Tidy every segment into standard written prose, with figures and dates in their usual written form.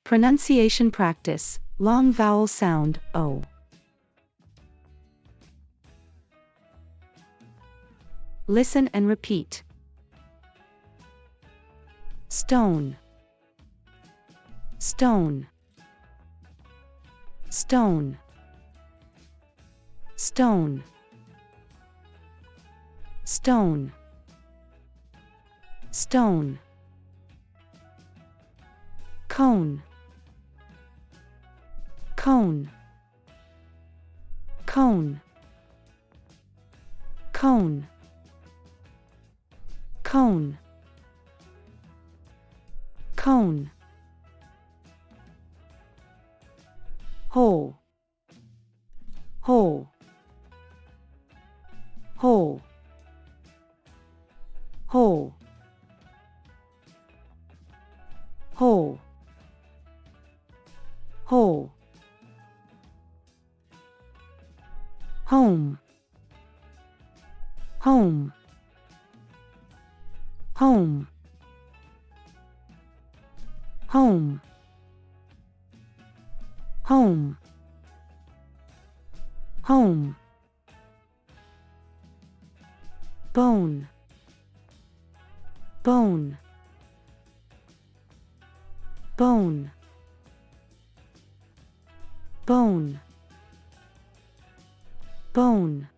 Pronunciation practice. Long vowel sound, O. Listen and repeat. Stone, stone, stone, stone, stone, stone. Cone, cone, cone, cone, cone, cone. Hole, hole, hole, hole, hole, hole. Home, home, home, home, home, home. Bone, bone, bone, bone, bone,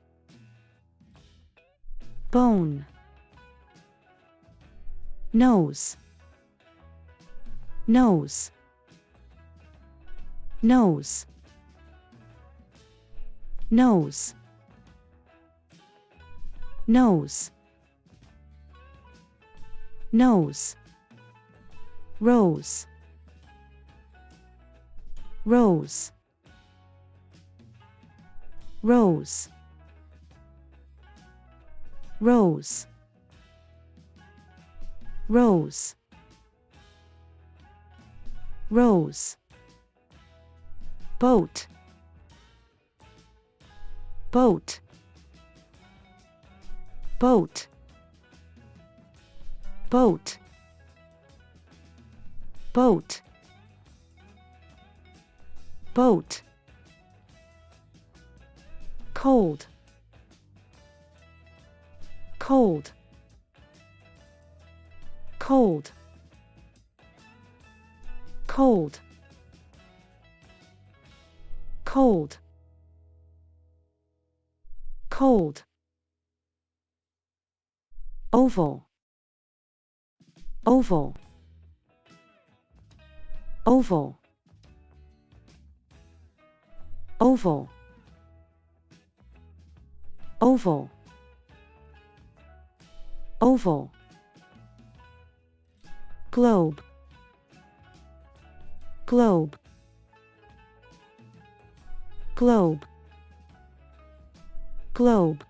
bone. Nose, nose, nose, nose, nose, nose. Rose, rose, rose, rose, rose, rose. Boat, boat, boat, boat, boat, boat. Cold, cold, cold, cold, cold, cold. Oval, oval, oval, oval, oval, oval. Globe, globe, globe, globe,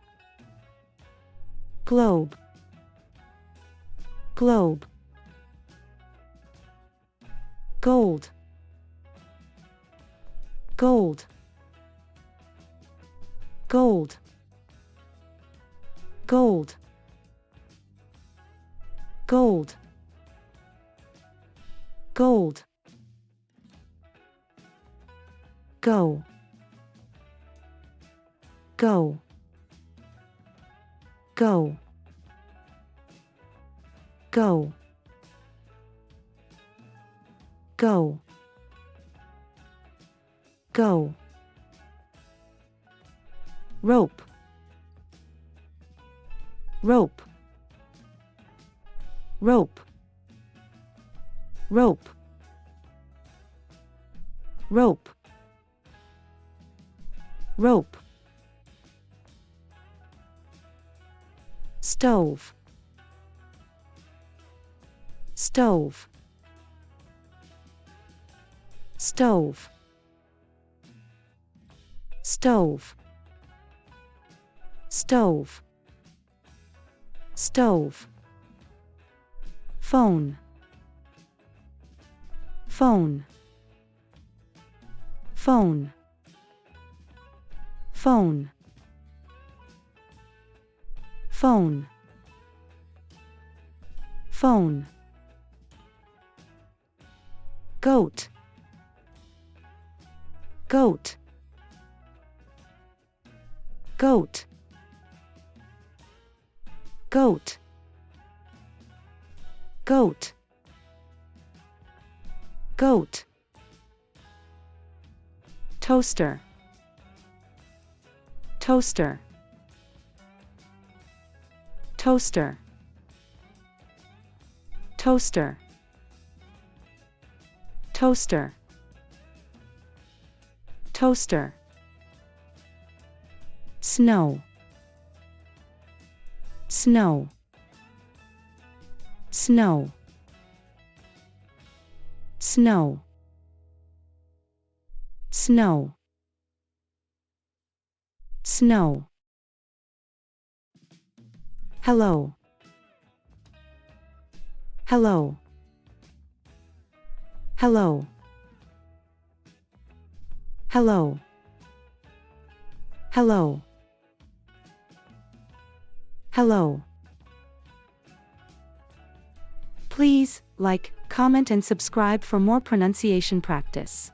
globe, globe. Gold, gold, gold, gold, gold, gold. Go, go, go, go, go, go. Rope, rope, rope, rope, rope, rope. Stove, stove, stove, stove, stove, stove. Phone, phone, phone, phone, phone, phone. Goat, goat, goat, goat, goat, goat, toaster, toaster, toaster, toaster, toaster, toaster, snow, snow, snow, snow, snow, snow, hello, hello, hello, hello, hello, hello. Please like, comment and subscribe for more pronunciation practice.